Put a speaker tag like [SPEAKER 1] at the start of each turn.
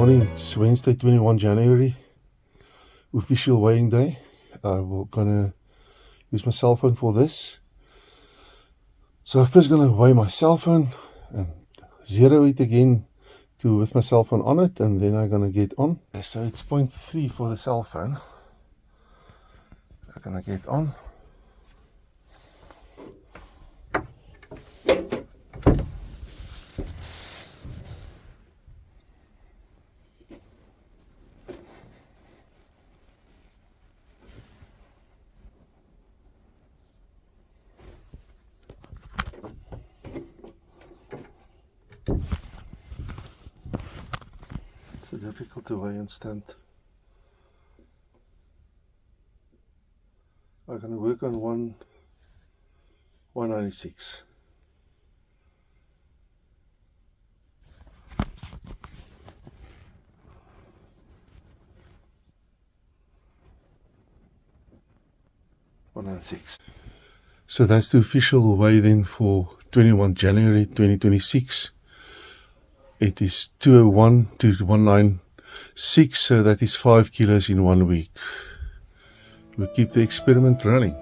[SPEAKER 1] morning, it's Wednesday 21 January, official weighing day. We're gonna use my cell phone for this. So I'm first gonna weigh my cell phone and zero it again with my cell phone on it, and then I'm gonna get on. So it's 0.3 for the cell phone. I'm gonna get on. So difficult to weigh instant. I'm going to work on 196. So that's the official weigh then for 21 January 2026. It is 201 to 196, so that is 5 kilos in 1 week. We'll keep the experiment running.